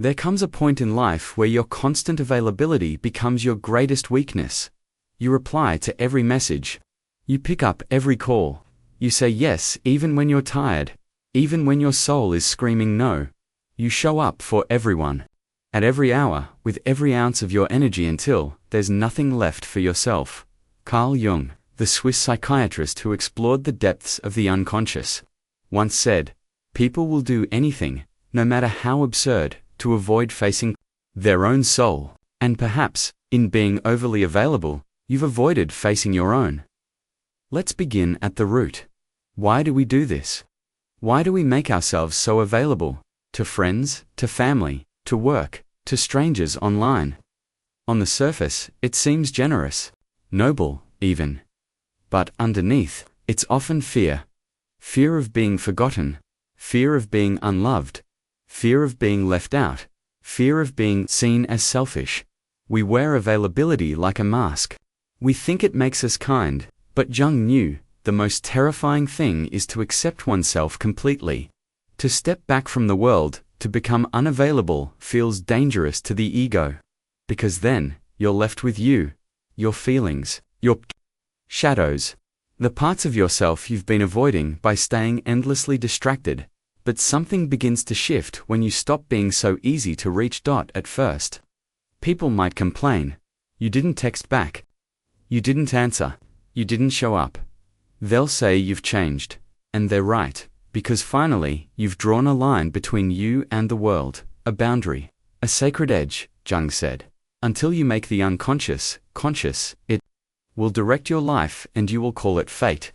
There comes a point in life where your constant availability becomes your greatest weakness. You reply to every message. You pick up every call. You say yes even when you're tired, even when your soul is screaming no. You show up for everyone, at every hour, with every ounce of your energy until there's nothing left for yourself. Carl Jung, the Swiss psychiatrist who explored the depths of the unconscious, once said, "People will do anything, no matter how absurd, to avoid facing their own soul, and perhaps, in being overly available, you've avoided facing your own." Let's begin at the root. Why do we do this? Why do we make ourselves so available, to friends, to family, to work, to strangers online? On the surface, it seems generous, noble, even. But underneath, it's often fear. Fear of being forgotten, fear of being unloved, fear of being left out, fear of being seen as selfish. We wear availability like a mask. We think it makes us kind, but Jung knew, the most terrifying thing is to accept oneself completely. To step back from the world, to become unavailable, feels dangerous to the ego. Because then, you're left with you, your feelings, your shadows, the parts of yourself you've been avoiding by staying endlessly distracted. But something begins to shift when you stop being so easy to reach. At first, people might complain. You didn't text back. You didn't answer. You didn't show up. They'll say you've changed. And they're right, because finally, you've drawn a line between you and the world, a boundary, a sacred edge, Jung said. Until you make the unconscious conscious, it will direct your life and you will call it fate.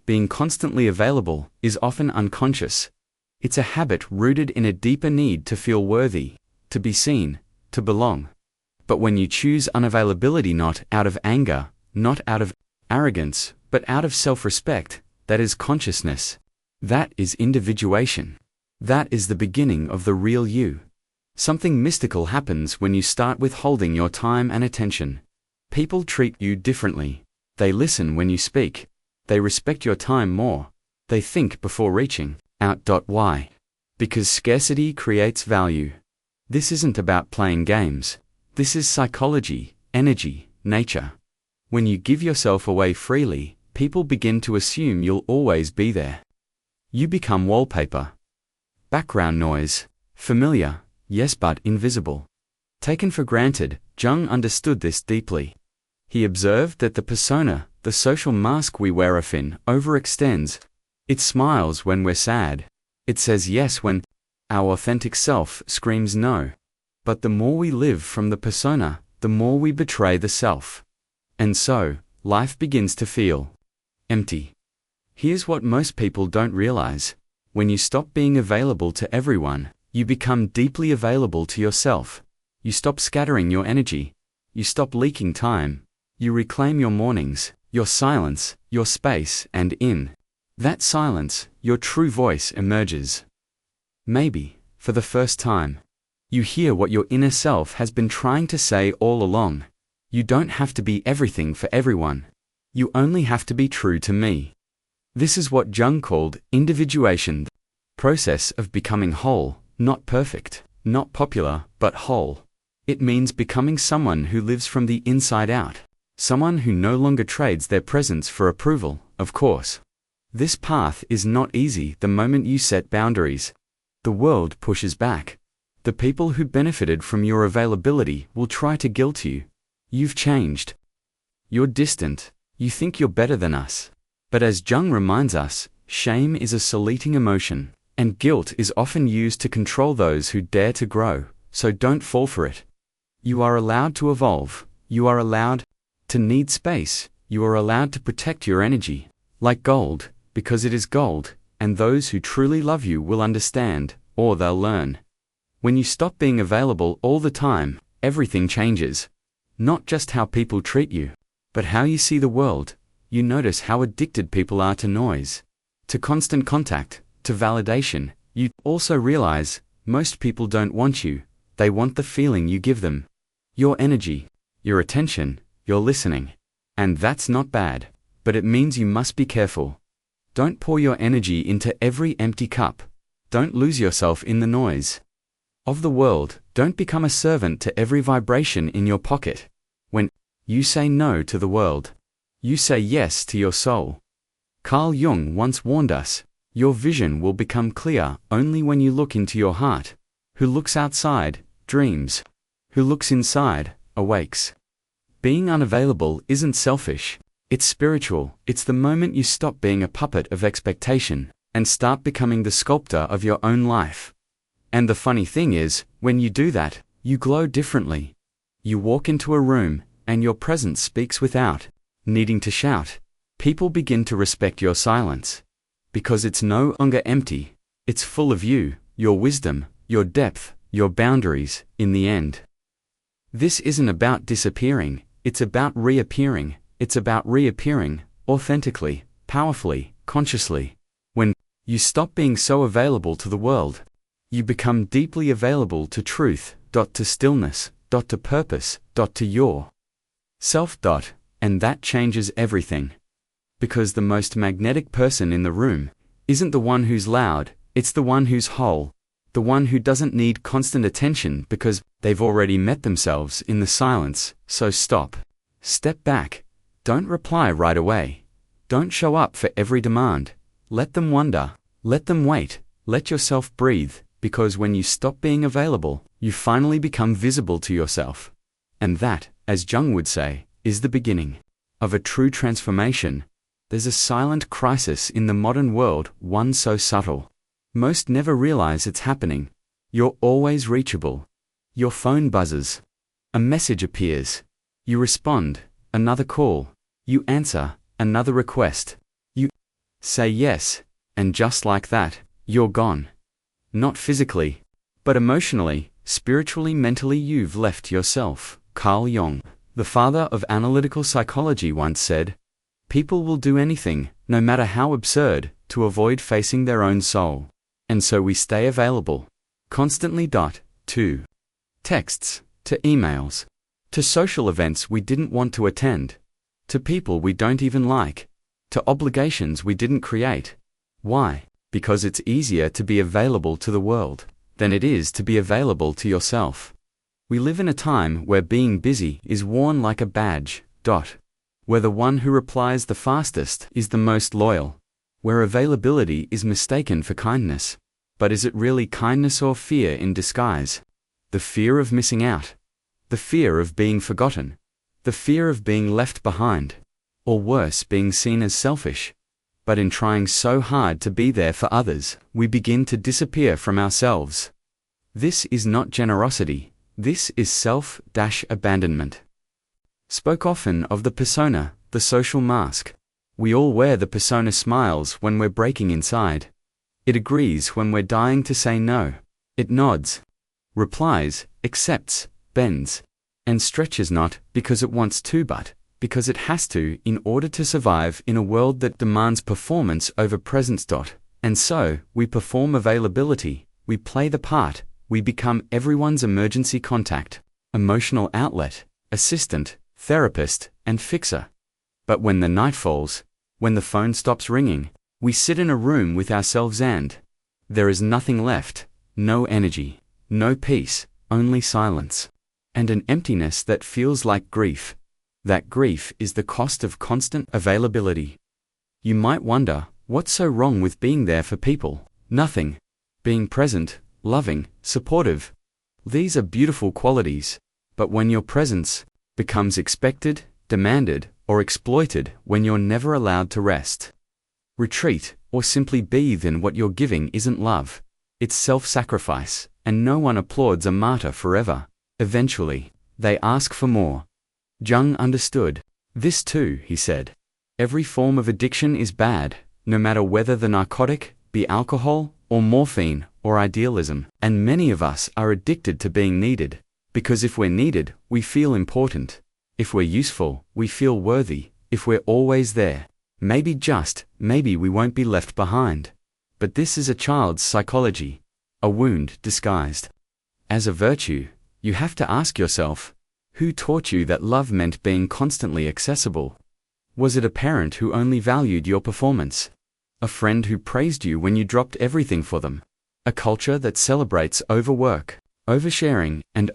Being constantly available is often unconscious. It's a habit rooted in a deeper need to feel worthy, to be seen, to belong. But when you choose unavailability not out of anger, not out of arrogance, but out of self-respect, that is consciousness. That is individuation. That is the beginning of the real you. Something mystical happens when you start withholding your time and attention. People treat you differently. They listen when you speak. They respect your time more. They think before reaching out. Why? Because scarcity creates value. This isn't about playing games. This is psychology, energy, nature. When you give yourself away freely, people begin to assume you'll always be there. You become wallpaper. Background noise. Familiar, yes, but invisible. Taken for granted, Jung understood this deeply. He observed that the persona, the social mask we wear often, overextends. It smiles when we're sad. It says yes when our authentic self screams no. But the more we live from the persona, the more we betray the self. And so, life begins to feel empty. Here's what most people don't realize. When you stop being available to everyone, you become deeply available to yourself. You stop scattering your energy. You stop leaking time. You reclaim your mornings, your silence, your space, and in that silence, your true voice emerges. Maybe, for the first time, you hear what your inner self has been trying to say all along. You don't have to be everything for everyone. You only have to be true to me. This is what Jung called individuation, the process of becoming whole, not perfect, not popular, but whole. It means becoming someone who lives from the inside out, someone who no longer trades their presence for approval, of course. This path is not easy the moment you set boundaries. The world pushes back. The people who benefited from your availability will try to guilt you. You've changed. You're distant. You think you're better than us. But as Jung reminds us, shame is a fleeting emotion, and guilt is often used to control those who dare to grow, so don't fall for it. You are allowed to evolve. You are allowed to need space. You are allowed to protect your energy, like gold, because it is gold, and those who truly love you will understand, or they'll learn. When you stop being available all the time, everything changes. Not just how people treat you, but how you see the world. You notice how addicted people are to noise, to constant contact, to validation. You also realize, most people don't want you, they want the feeling you give them. Your energy, your attention, your listening. And that's not bad, but it means you must be careful. Don't pour your energy into every empty cup. Don't lose yourself in the noise of the world, Don't become a servant to every vibration in your pocket. When you say no to the world, you say yes to your soul. Carl Jung once warned us, your vision will become clear only when you look into your heart. Who looks outside, dreams. Who looks inside, awakes. Being unavailable isn't selfish. It's spiritual. It's the moment you stop being a puppet of expectation and start becoming the sculptor of your own life. And the funny thing is, when you do that, you glow differently. You walk into a room, and your presence speaks without needing to shout. People begin to respect your silence. Because it's no longer empty. It's full of you, your wisdom, your depth, your boundaries, in the end. This isn't about disappearing, it's about reappearing. It's about reappearing, authentically, powerfully, consciously. When you stop being so available to the world, you become deeply available to truth, to stillness, to purpose, to your self. And that changes everything. Because the most magnetic person in the room isn't the one who's loud, it's the one who's whole, the one who doesn't need constant attention because they've already met themselves in the silence. So stop. Step back. Don't reply right away. Don't show up for every demand. Let them wonder. Let them wait. Let yourself breathe, because when you stop being available, you finally become visible to yourself. And that, as Jung would say, is the beginning of a true transformation. There's a silent crisis in the modern world, one so subtle. Most never realize it's happening. You're always reachable. Your phone buzzes. A message appears. You respond. Another call. You answer. Another request. You say yes. And just like that, you're gone. Not physically, but emotionally, spiritually, mentally, you've left yourself. Carl Jung, the father of analytical psychology, once said, people will do anything, no matter how absurd, to avoid facing their own soul. And so we stay available. Constantly. To texts, to emails, to social events we didn't want to attend, to people we don't even like, to obligations we didn't create. Why? Because it's easier to be available to the world than it is to be available to yourself. We live in a time where being busy is worn like a badge. Where the one who replies the fastest is the most loyal. Where availability is mistaken for kindness. But is it really kindness or fear in disguise? The fear of missing out. The fear of being forgotten. The fear of being left behind. Or worse, being seen as selfish. But in trying so hard to be there for others, we begin to disappear from ourselves. This is not generosity. This is self-abandonment. Spoke often of the persona, the social mask. We all wear the persona. Smiles when we're breaking inside. It agrees when we're dying to say no. It nods, replies, accepts, bends, and stretches, not because it wants to but because it has to in order to survive in a world that demands performance over presence. And so, we perform availability, we play the part, we become everyone's emergency contact, emotional outlet, assistant, therapist, and fixer. But when the night falls, when the phone stops ringing, we sit in a room with ourselves and there is nothing left, no energy, no peace, only silence. And an emptiness that feels like grief. That grief is the cost of constant availability. You might wonder, what's so wrong with being there for people? Nothing. Being present, loving, supportive. These are beautiful qualities. But when your presence becomes expected, demanded, or exploited, when you're never allowed to rest, retreat, or simply be, then what you're giving isn't love. It's self-sacrifice, and no one applauds a martyr forever. Eventually, they ask for more. Jung understood this too, he said. Every form of addiction is bad, no matter whether the narcotic be alcohol, or morphine, or idealism. And many of us are addicted to being needed. Because if we're needed, we feel important. If we're useful, we feel worthy. If we're always there, maybe we won't be left behind. But this is a child's psychology, a wound disguised as a virtue. You have to ask yourself, who taught you that love meant being constantly accessible? Was it a parent who only valued your performance? A friend who praised you when you dropped everything for them? A culture that celebrates overwork? oversharing, and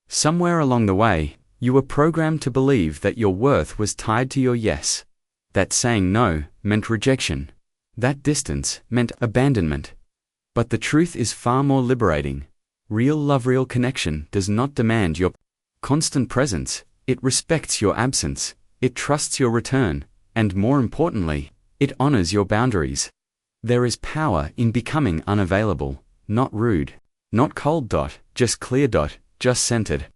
Somewhere along the way, you were programmed to believe that your worth was tied to your yes. That saying no meant rejection. That distance meant abandonment. But the truth is far more liberating. Real love, real connection does not demand your constant presence. It respects your absence. It trusts your return. And more importantly, it honors your boundaries. There is power in becoming unavailable, not rude, not cold. Just clear. Just centered.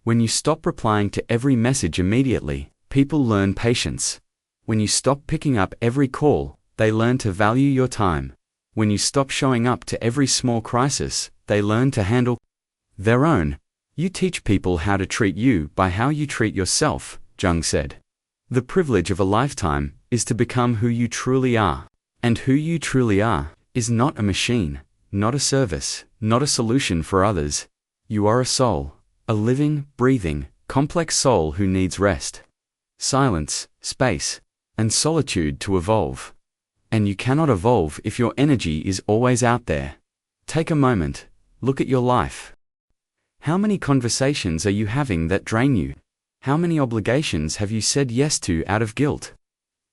When you stop replying to every message immediately, people learn patience. When you stop picking up every call, they learn to value your time. When you stop showing up to every small crisis, they learn to handle their own. You teach people how to treat you by how you treat yourself, Jung said. The privilege of a lifetime is to become who you truly are. And who you truly are is not a machine, not a service, not a solution for others. You are a soul, a living, breathing, complex soul who needs rest, silence, space, and solitude to evolve. And you cannot evolve if your energy is always out there. Take a moment, look at your life. How many conversations are you having that drain you? How many obligations have you said yes to out of guilt?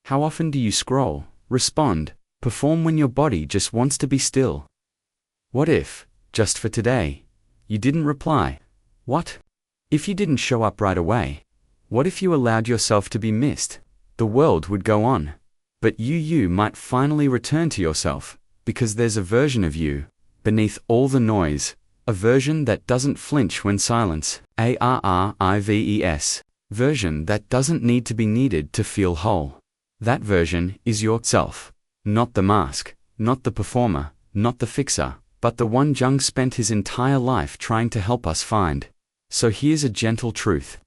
How often do you scroll, respond, perform when your body just wants to be still? What if, just for today, you didn't reply? What if you didn't show up right away? What if you allowed yourself to be missed? The world would go on. But you might finally return to yourself, because there's a version of you, beneath all the noise, a version that doesn't flinch when silence, version that doesn't need to be needed to feel whole. That version is yourself, not the mask, not the performer, not the fixer, but the one Jung spent his entire life trying to help us find. So here's a gentle truth.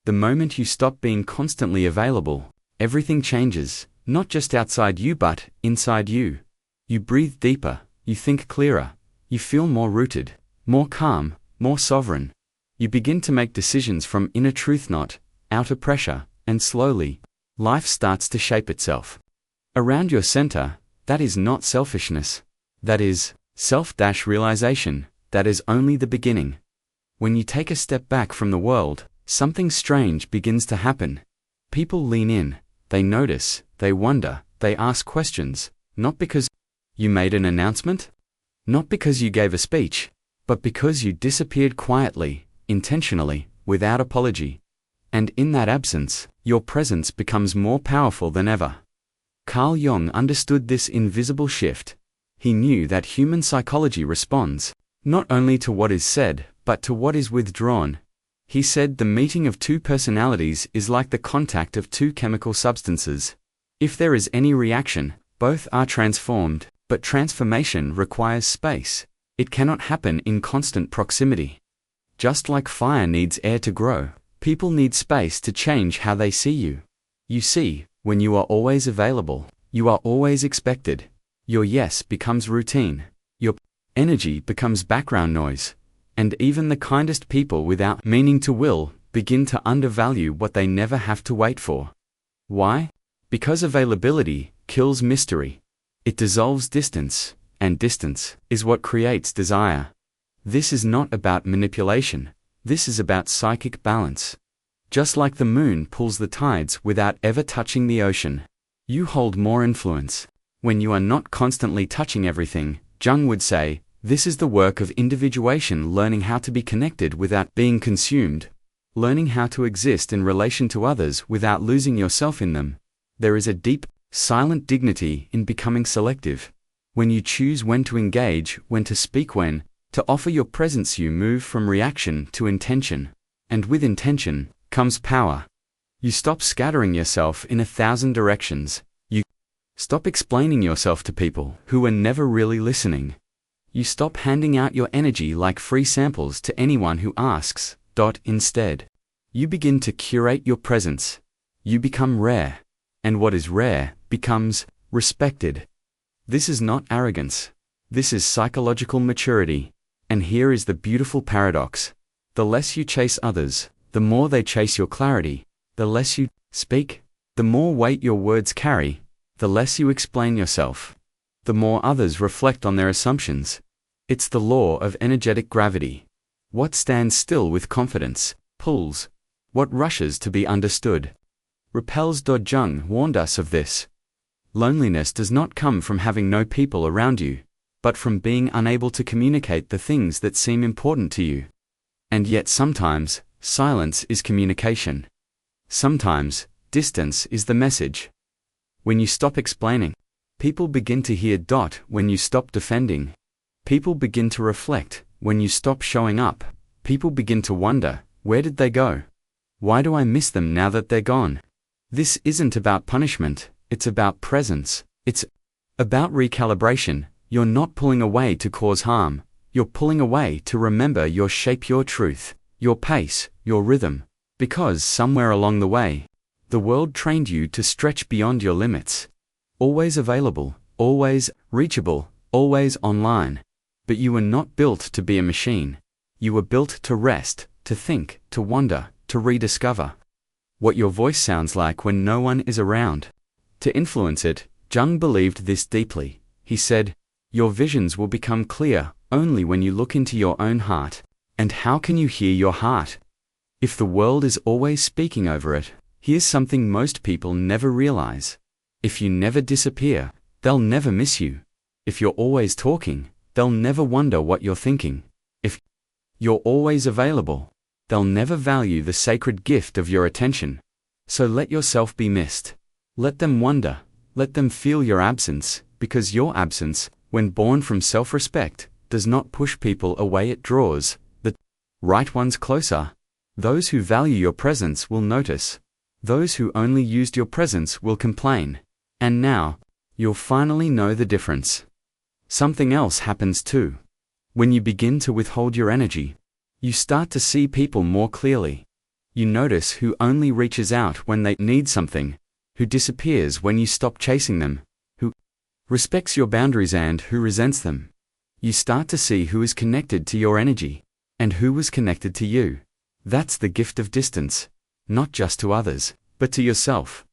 The moment you stop being constantly available, everything changes. Not just outside you but inside you. You breathe deeper, you think clearer, you feel more rooted, more calm, more sovereign. You begin to make decisions from inner truth, not outer pressure, and slowly, life starts to shape itself. Around your center, that is not selfishness. That is self-realization. That is only the beginning. When you take a step back from the world, something strange begins to happen. People lean in, they notice, they wonder, they ask questions, not because you made an announcement, not because you gave a speech, but because you disappeared quietly, intentionally, without apology. And in that absence, your presence becomes more powerful than ever. Carl Jung understood this invisible shift. He knew that human psychology responds, not only to what is said, but to what is withdrawn. He said the meeting of two personalities is like the contact of two chemical substances. If there is any reaction, both are transformed, but transformation requires space. It cannot happen in constant proximity. Just like fire needs air to grow, people need space to change how they see you. You see, when you are always available, you are always expected. Your yes becomes routine. Your energy becomes background noise. And even the kindest people without meaning to will begin to undervalue what they never have to wait for. Why? Because availability kills mystery. It dissolves distance, and distance is what creates desire. This is not about manipulation. This is about psychic balance. Just like the moon pulls the tides without ever touching the ocean, you hold more influence. When you are not constantly touching everything, Jung would say, this is the work of individuation, learning how to be connected without being consumed, learning how to exist in relation to others without losing yourself in them. There is a deep, silent dignity in becoming selective. When you choose when to engage, when to speak, when to offer your presence, you move from reaction to intention. And with intention comes power. You stop scattering yourself in 1,000 directions. You stop explaining yourself to people who are never really listening. You stop handing out your energy like free samples to anyone who asks. Instead, you begin to curate your presence. You become rare. And what is rare becomes respected. This is not arrogance. This is psychological maturity. And here is the beautiful paradox. The less you chase others, the more they chase your clarity. The less you speak, the more weight your words carry. The less you explain yourself, the more others reflect on their assumptions. It's the law of energetic gravity. What stands still with confidence, pulls. What rushes to be understood, repels. Jung warned us of this. Loneliness does not come from having no people around you, but from being unable to communicate the things that seem important to you. And yet sometimes, silence is communication. Sometimes, distance is the message. When you stop explaining, people begin to hear. When you stop defending, people begin to reflect. When you stop showing up, people begin to wonder, where did they go? Why do I miss them now that they're gone? This isn't about punishment, it's about presence. It's about recalibration. You're not pulling away to cause harm, you're pulling away to remember your shape, your truth, your pace, your rhythm. Because somewhere along the way, the world trained you to stretch beyond your limits. Always available, always reachable, always online. But you were not built to be a machine. You were built to rest, to think, to wonder, to rediscover what your voice sounds like when no one is around. To influence it, Jung believed this deeply. He said, your visions will become clear only when you look into your own heart. And how can you hear your heart if the world is always speaking over it? Here's something most people never realize. If you never disappear, they'll never miss you. If you're always talking, they'll never wonder what you're thinking. If you're always available, they'll never value the sacred gift of your attention. So let yourself be missed. Let them wonder. Let them feel your absence, because your absence, when born from self-respect, does not push people away, it draws the right ones closer. Those who value your presence will notice. Those who only used your presence will complain. And now, you'll finally know the difference. Something else happens too. When you begin to withhold your energy, you start to see people more clearly. You notice who only reaches out when they need something, who disappears when you stop chasing them, who respects your boundaries and who resents them. You start to see who is connected to your energy, and who was connected to you. That's the gift of distance, not just to others, but to yourself.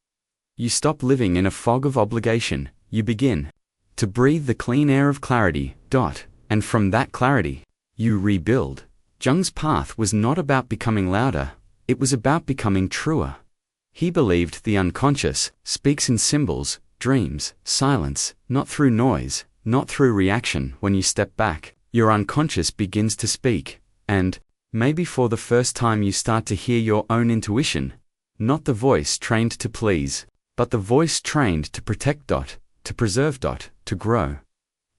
You stop living in a fog of obligation, you begin to breathe the clean air of clarity. And from that clarity, you rebuild. Jung's path was not about becoming louder, it was about becoming truer. He believed the unconscious speaks in symbols, dreams, silence, not through noise, not through reaction. When you step back, your unconscious begins to speak, and maybe for the first time you start to hear your own intuition, not the voice trained to please, but the voice trained to protect. To preserve. To grow.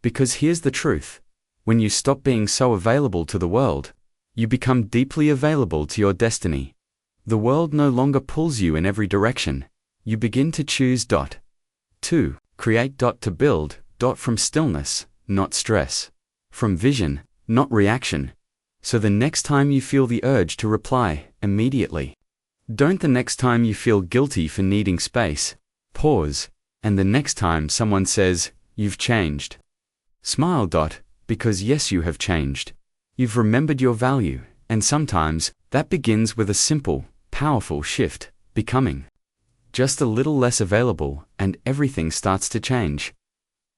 Because here's the truth. When you stop being so available to the world, you become deeply available to your destiny. The world no longer pulls you in every direction. You begin to choose. To create. To build. From stillness, not stress. From vision, not reaction. So the next time you feel the urge to reply, immediately. Don't. The next time you feel guilty for needing space, pause. And the next time someone says, you've changed, smile. Because yes, you have changed. You've remembered your value, and sometimes that begins with a simple, powerful shift, becoming just a little less available, and everything starts to change.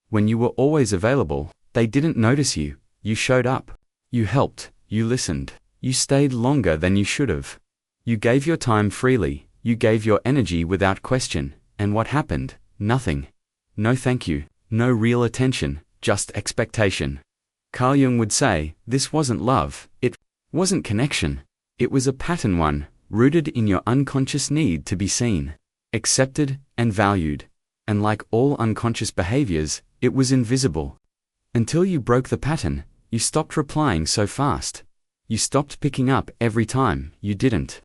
When you were always available, they didn't notice you. You showed up. You helped. You listened. You stayed longer than you should have. You gave your time freely. You gave your energy without question. And what happened? Nothing. No thank you. No real attention. Just expectation. Carl Jung would say, this wasn't love. It wasn't connection. It was a pattern one, rooted in your unconscious need to be seen, accepted, and valued. And like all unconscious behaviors, it was invisible. Until you broke the pattern, you stopped replying so fast. You stopped picking up every time you didn't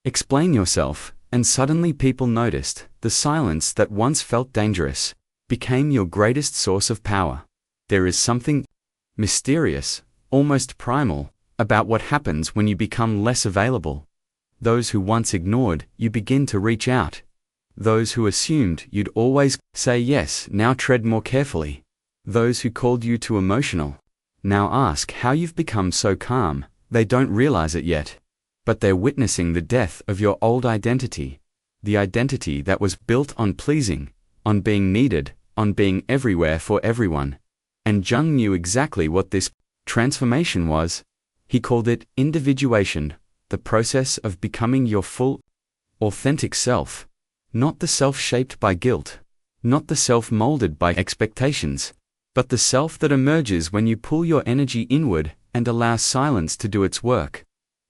explain yourself, and suddenly people noticed. The silence that once felt dangerous became your greatest source of power. There is something mysterious, almost primal, about what happens when you become less available. Those who once ignored you begin to reach out. Those who assumed you'd always say yes now tread more carefully. Those who called you too emotional now ask how you've become so calm. They don't realize it yet, but they're witnessing the death of your old identity. The identity that was built on pleasing, on being needed, on being everywhere for everyone. And Jung knew exactly what this transformation was. He called it individuation, the process of becoming your full, authentic self. Not the self shaped by guilt, not the self molded by expectations, but the self that emerges when you pull your energy inward and allow silence to do its work.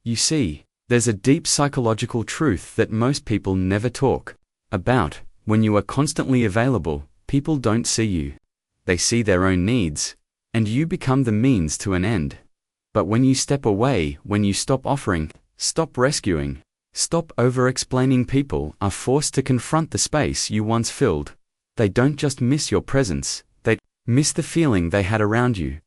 You see, there's a deep psychological truth that most people never talk about. When you are constantly available, people don't see you. They see their own needs, and you become the means to an end. But when you step away, when you stop offering, stop rescuing, stop over-explaining, people are forced to confront the space you once filled. They don't just miss your presence, they miss the feeling they had around you.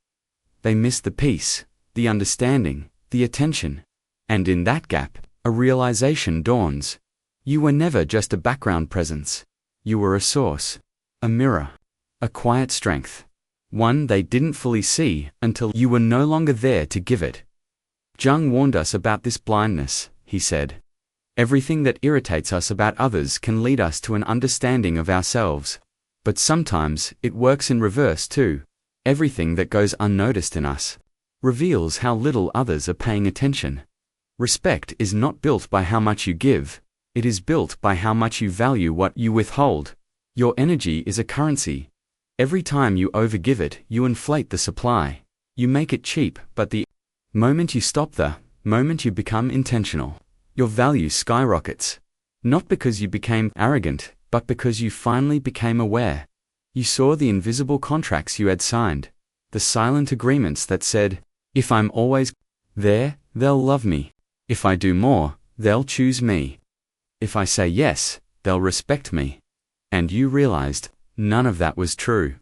They miss the peace, the understanding, the attention. And in that gap, a realization dawns. You were never just a background presence. You were a source, a mirror, a quiet strength. One they didn't fully see until you were no longer there to give it. Jung warned us about this blindness, he said. Everything that irritates us about others can lead us to an understanding of ourselves. But sometimes it works in reverse too. Everything that goes unnoticed in us reveals how little others are paying attention. Respect is not built by how much you give. It is built by how much you value what you withhold. Your energy is a currency. Every time you overgive it, you inflate the supply. You make it cheap, but the moment you stop, the moment you become intentional, your value skyrockets. Not because you became arrogant, but because you finally became aware. You saw the invisible contracts you had signed, the silent agreements that said, if I'm always there, they'll love me. If I do more, they'll choose me. If I say yes, they'll respect me. And you realized, none of that was true.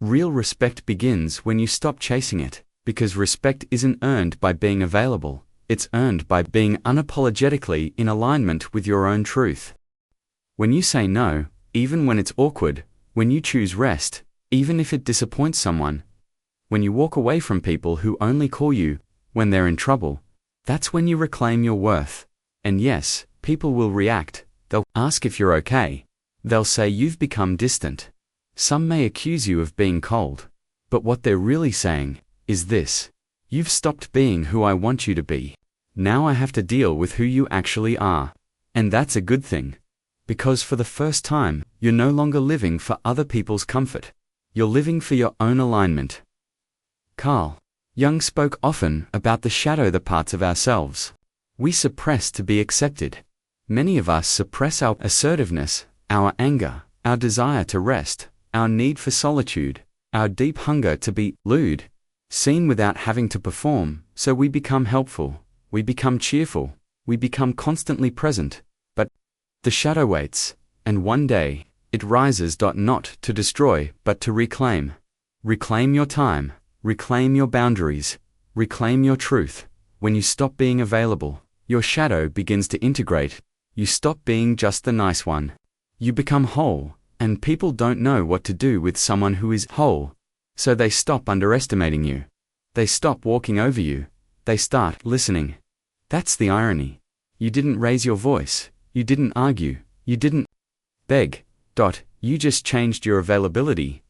Real respect begins when you stop chasing it, because respect isn't earned by being available, it's earned by being unapologetically in alignment with your own truth. When you say no, even when it's awkward, when you choose rest, even if it disappoints someone, when you walk away from people who only call you when they're in trouble, that's when you reclaim your worth. And yes, people will react. They'll ask if you're okay. They'll say you've become distant. Some may accuse you of being cold. But what they're really saying is this: you've stopped being who I want you to be. Now I have to deal with who you actually are. And that's a good thing. Because for the first time, you're no longer living for other people's comfort. You're living for your own alignment. Carl Jung spoke often about the shadow, the parts of ourselves we suppress to be accepted. Many of us suppress our assertiveness, our anger, our desire to rest, our need for solitude, our deep hunger to be lewd, seen without having to perform, so we become helpful, we become cheerful, we become constantly present. But the shadow waits, and one day, it rises, not to destroy, but to reclaim. Reclaim your time, reclaim your boundaries, reclaim your truth. When you stop being available, your shadow begins to integrate. You stop being just the nice one. You become whole, and people don't know what to do with someone who is whole. So they stop underestimating you. They stop walking over you. They start listening. That's the irony. You didn't raise your voice. You didn't argue. You didn't beg. You just changed your availability.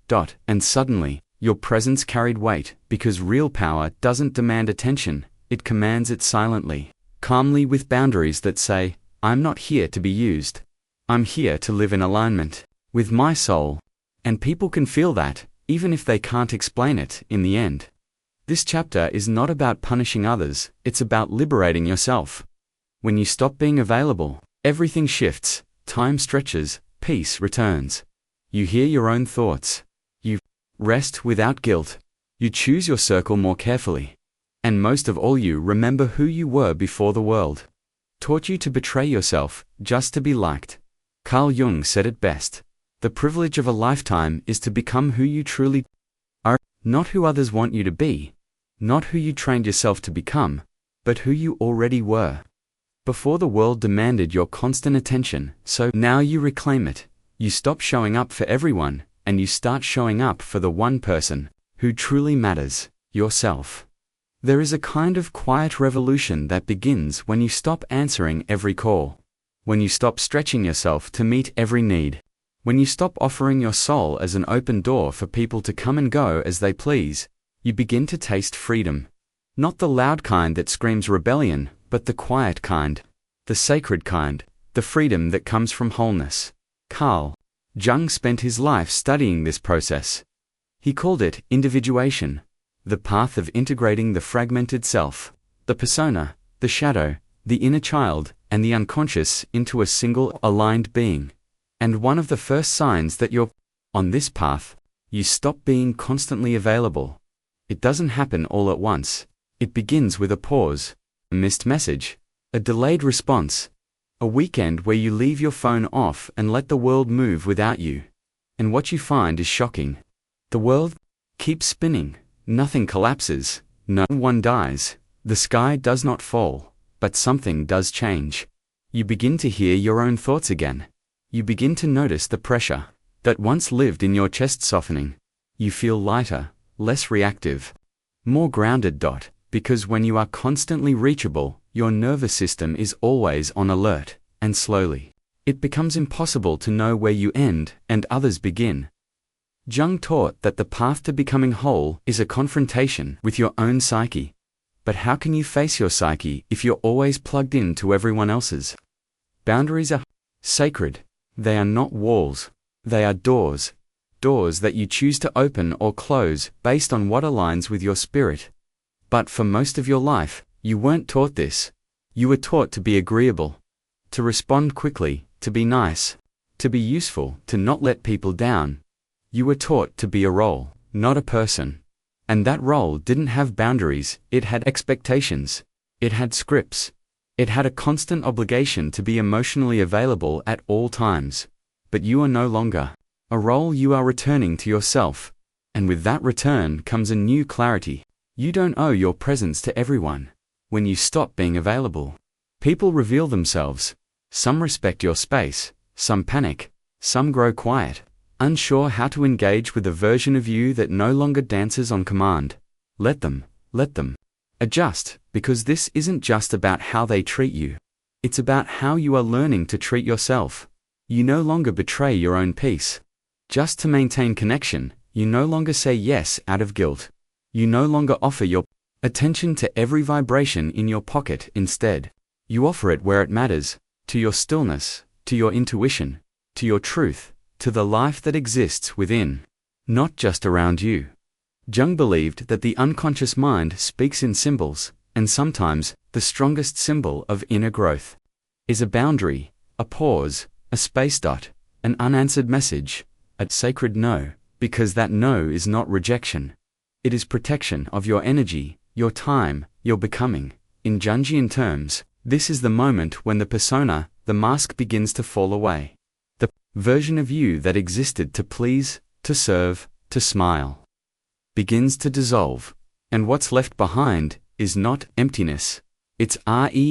And suddenly, your presence carried weight, because real power doesn't demand attention. It commands it silently, calmly, with boundaries that say, I'm not here to be used. I'm here to live in alignment with my soul. And people can feel that, even if they can't explain it in the end. This chapter is not about punishing others, it's about liberating yourself. When you stop being available, everything shifts, time stretches, peace returns. You hear your own thoughts. You rest without guilt. You choose your circle more carefully. And most of all, you remember who you were before the world taught you to betray yourself, just to be liked. Carl Jung said it best. The privilege of a lifetime is to become who you truly are, not who others want you to be, not who you trained yourself to become, but who you already were. Before, the world demanded your constant attention, so now you reclaim it. You stop showing up for everyone, and you start showing up for the one person who truly matters, yourself. There is a kind of quiet revolution that begins when you stop answering every call, when you stop stretching yourself to meet every need, when you stop offering your soul as an open door for people to come and go as they please. You begin to taste freedom. Not the loud kind that screams rebellion, but the quiet kind, the sacred kind, the freedom that comes from wholeness. Carl Jung spent his life studying this process. He called it individuation, the path of integrating the fragmented self, the persona, the shadow, the inner child, and the unconscious into a single, aligned being. And one of the first signs that you're on this path, you stop being constantly available. It doesn't happen all at once. It begins with a pause, a missed message, a delayed response, a weekend where you leave your phone off and let the world move without you. And what you find is shocking. The world keeps spinning, nothing collapses, no one dies, the sky does not fall, but something does change. You begin to hear your own thoughts again. You begin to notice the pressure that once lived in your chest softening. You feel lighter, less reactive, more grounded. Because when you are constantly reachable, your nervous system is always on alert, and slowly, it becomes impossible to know where you end and others begin. Jung taught that the path to becoming whole is a confrontation with your own psyche. But how can you face your psyche if you're always plugged into everyone else's? Boundaries are sacred. They are not walls. They are doors. Doors that you choose to open or close based on what aligns with your spirit. But for most of your life, you weren't taught this. You were taught to be agreeable, to respond quickly, to be nice, to be useful, to not let people down. You were taught to be a role, not a person. And that role didn't have boundaries, it had expectations. It had scripts. It had a constant obligation to be emotionally available at all times. But you are no longer a role, you are returning to yourself. And with that return comes a new clarity. You don't owe your presence to everyone. When you stop being available, people reveal themselves. Some respect your space, some panic, some grow quiet, unsure how to engage with a version of you that no longer dances on command. Let them adjust, because this isn't just about how they treat you. It's about how you are learning to treat yourself. You no longer betray your own peace. Just to maintain connection, you no longer say yes out of guilt. You no longer offer your attention to every vibration in your pocket. Instead, you offer it where it matters, to your stillness, to your intuition, to your truth, to the life that exists within, not just around you. Jung believed that the unconscious mind speaks in symbols, and sometimes the strongest symbol of inner growth is a boundary, a pause, a space. An unanswered message, a sacred no, because that no is not rejection. It is protection of your energy, your time, your becoming. In Jungian terms, this is the moment when the persona, the mask, begins to fall away. The version of you that existed to please, to serve, to smile, begins to dissolve. And what's left behind is not emptiness. It's realness.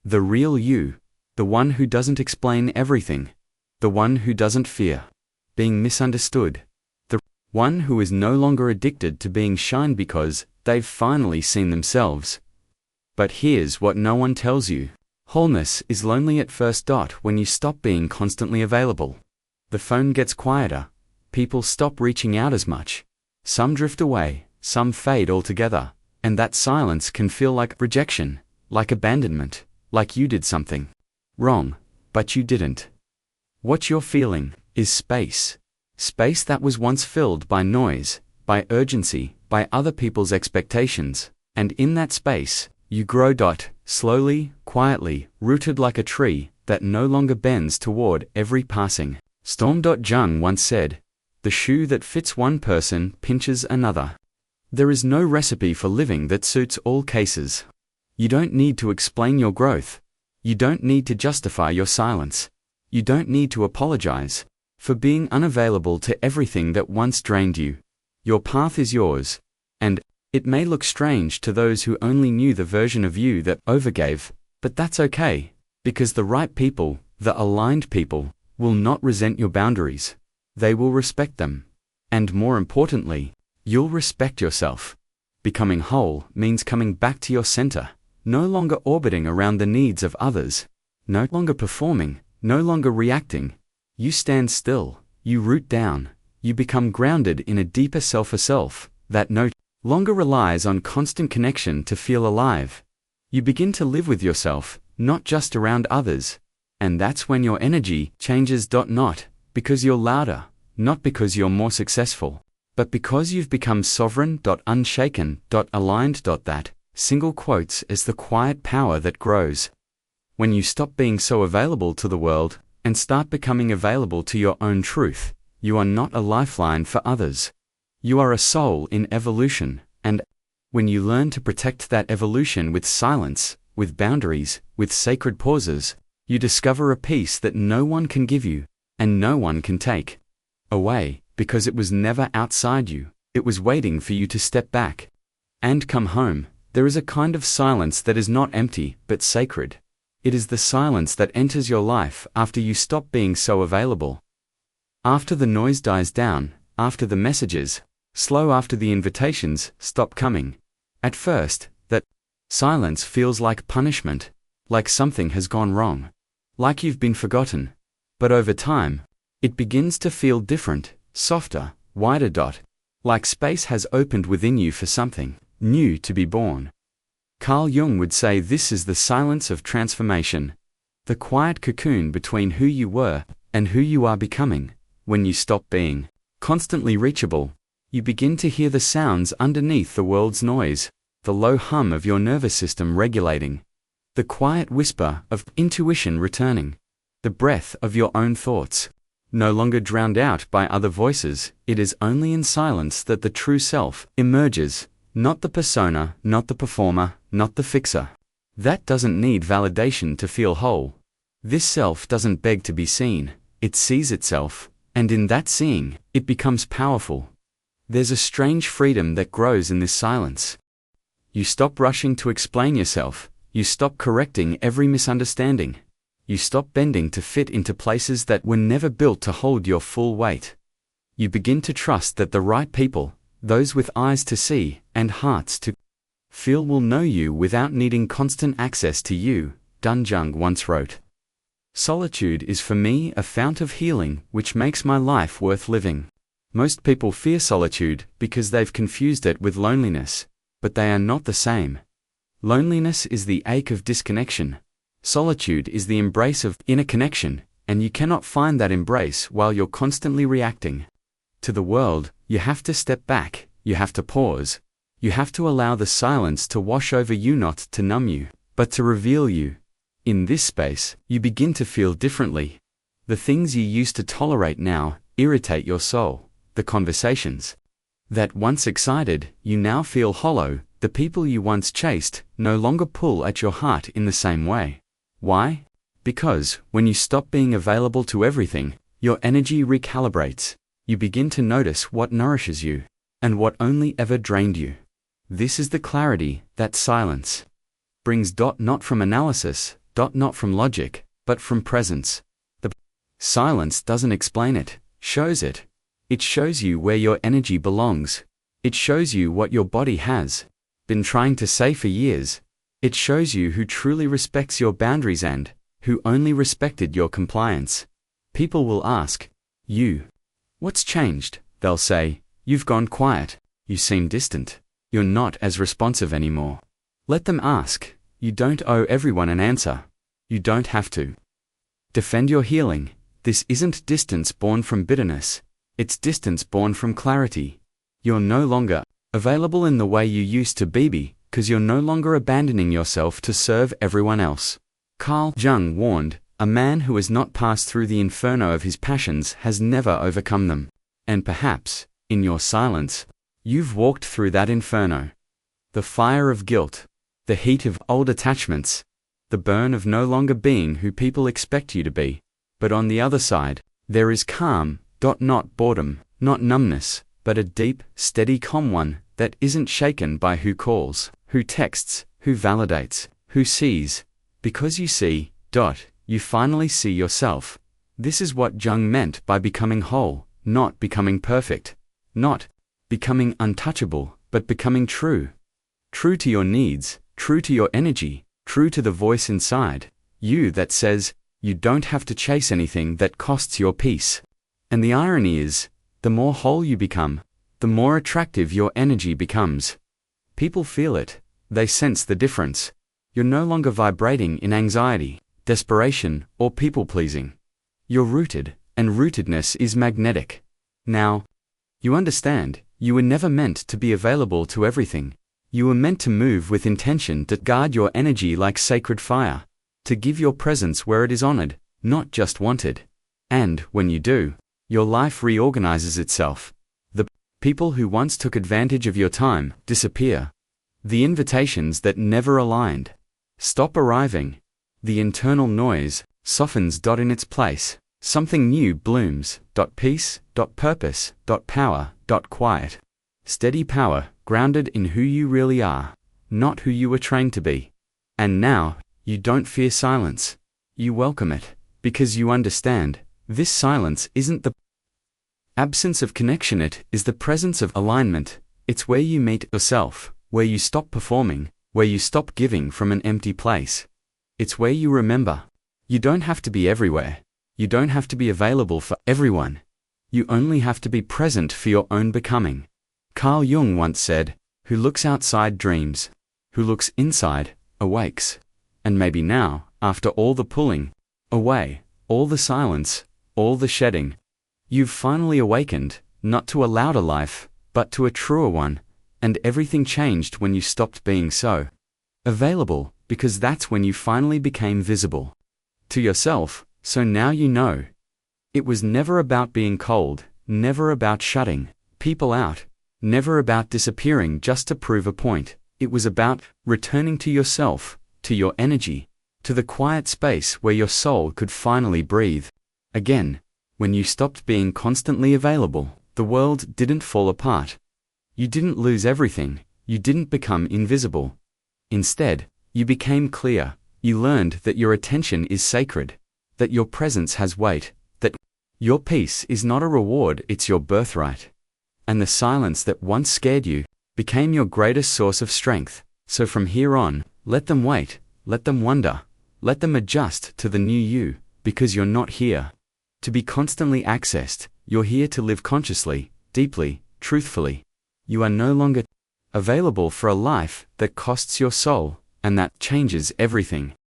The real you. The one who doesn't explain everything. The one who doesn't fear being misunderstood. The one who is no longer addicted to being shined because they've finally seen themselves. But here's what no one tells you. Wholeness is lonely at first. When you stop being constantly available, the phone gets quieter. People stop reaching out as much. Some drift away, some fade altogether. And that silence can feel like rejection, like abandonment, like you did something wrong, but you didn't. What you're feeling is space. Space that was once filled by noise, by urgency, by other people's expectations. And in that space, you grow. Slowly, quietly, rooted like a tree that no longer bends toward every passing storm. Jung once said, "The shoe that fits one person pinches another." There is no recipe for living that suits all cases. You don't need to explain your growth. You don't need to justify your silence. You don't need to apologize for being unavailable to everything that once drained you. Your path is yours, and it may look strange to those who only knew the version of you that overgave, but that's okay, because the right people, the aligned people, will not resent your boundaries. They will respect them. And more importantly, you'll respect yourself. Becoming whole means coming back to your center, no longer orbiting around the needs of others, no longer performing, no longer reacting. You stand still, you root down, you become grounded in a deeper self, a self that no longer relies on constant connection to feel alive. You begin to live with yourself, not just around others. And that's when your energy changes. Not because you're louder, not because you're more successful, but because you've become sovereign. Unshaken. Aligned. That single quotes is the quiet power that grows. When you stop being so available to the world and start becoming available to your own truth, you are not a lifeline for others. You are a soul in evolution, and when you learn to protect that evolution with silence, with boundaries, with sacred pauses, you discover a peace that no one can give you, and no one can take away, because it was never outside you, it was waiting for you to step back and come home. There is a kind of silence that is not empty, but sacred. It is the silence that enters your life after you stop being so available. After the noise dies down, after the messages, slow after the invitations, stop coming. At first, that silence feels like punishment, like something has gone wrong, like you've been forgotten. But over time, it begins to feel different, softer, wider. Like space has opened within you for something new to be born. Carl Jung would say this is the silence of transformation, the quiet cocoon between who you were and who you are becoming. When you stop being constantly reachable, you begin to hear the sounds underneath the world's noise, the low hum of your nervous system regulating, the quiet whisper of intuition returning, the breath of your own thoughts, no longer drowned out by other voices. It is only in silence that the true self emerges, not the persona, not the performer, not the fixer. That doesn't need validation to feel whole. This self doesn't beg to be seen, it sees itself, and in that seeing, it becomes powerful. There's a strange freedom that grows in this silence. You stop rushing to explain yourself, you stop correcting every misunderstanding. You stop bending to fit into places that were never built to hold your full weight. You begin to trust that the right people, those with eyes to see and hearts to feel, will know you without needing constant access to you. Jung once wrote, "Solitude is for me a fount of healing which makes my life worth living." Most people fear solitude because they've confused it with loneliness, but they are not the same. Loneliness is the ache of disconnection. Solitude is the embrace of inner connection, and you cannot find that embrace while you're constantly reacting to the world. You have to step back, you have to pause, you have to allow the silence to wash over you, not to numb you, but to reveal you. In this space, you begin to feel differently. The things you used to tolerate now irritate your soul. The conversations that once excited you now feel hollow. The people you once chased no longer pull at your heart in the same way. Why? Because when you stop being available to everything, your energy recalibrates. You begin to notice what nourishes you and what only ever drained you. This is the clarity that silence brings. Not from analysis, not from logic, but from presence. The silence doesn't explain it, shows it. It shows you where your energy belongs. It shows you what your body has been trying to say for years. It shows you who truly respects your boundaries and who only respected your compliance. People will ask you, "What's changed?" They'll say, "You've gone quiet. You seem distant. You're not as responsive anymore." Let them ask. You don't owe everyone an answer. You don't have to defend your healing. This isn't distance born from bitterness. It's distance born from clarity. You're no longer available in the way you used to be, because you're no longer abandoning yourself to serve everyone else. Carl Jung warned, "A man who has not passed through the inferno of his passions has never overcome them." And perhaps, in your silence, you've walked through that inferno. The fire of guilt, the heat of old attachments, the burn of no longer being who people expect you to be. But on the other side, there is calm, not boredom, not numbness, but a deep, steady calm one that isn't shaken by who calls, who texts, who validates, who sees. Because you see, you finally see yourself. This is what Jung meant by becoming whole, not becoming perfect, not becoming untouchable, but becoming true. True to your needs, true to your energy, true to the voice inside you that says, you don't have to chase anything that costs your peace. And the irony is, the more whole you become, the more attractive your energy becomes. People feel it, they sense the difference. You're no longer vibrating in anxiety, desperation, or people-pleasing. You're rooted, and rootedness is magnetic. Now, you understand, you were never meant to be available to everything. You were meant to move with intention to guard your energy like sacred fire, to give your presence where it is honored, not just wanted. And, when you do, your life reorganizes itself. The people who once took advantage of your time disappear. The invitations that never aligned stop arriving. The internal noise softens. In its place, something new blooms. Peace, purpose, power, quiet. Steady power, grounded in who you really are, not who you were trained to be. And now, you don't fear silence. You welcome it, because you understand, this silence isn't the absence of connection, it is the presence of alignment. It's where you meet yourself, where you stop performing, where you stop giving from an empty place. It's where you remember. You don't have to be everywhere. You don't have to be available for everyone. You only have to be present for your own becoming. Carl Jung once said, "Who looks outside dreams. Who looks inside, awakes." And maybe now, after all the pulling away, all the silence, all the shedding, you've finally awakened, not to a louder life, but to a truer one, and everything changed when you stopped being so available, because that's when you finally became visible to yourself. So now you know. It was never about being cold, never about shutting people out, never about disappearing just to prove a point. It was about returning to yourself, to your energy, to the quiet space where your soul could finally breathe again. When you stopped being constantly available, the world didn't fall apart. You didn't lose everything, you didn't become invisible. Instead, you became clear. You learned that your attention is sacred, that your presence has weight, that your peace is not a reward, it's your birthright. And the silence that once scared you became your greatest source of strength. So from here on, let them wait, let them wonder, let them adjust to the new you, because you're not here to be constantly accessed. You're here to live consciously, deeply, truthfully. You are no longer available for a life that costs your soul, and that changes everything.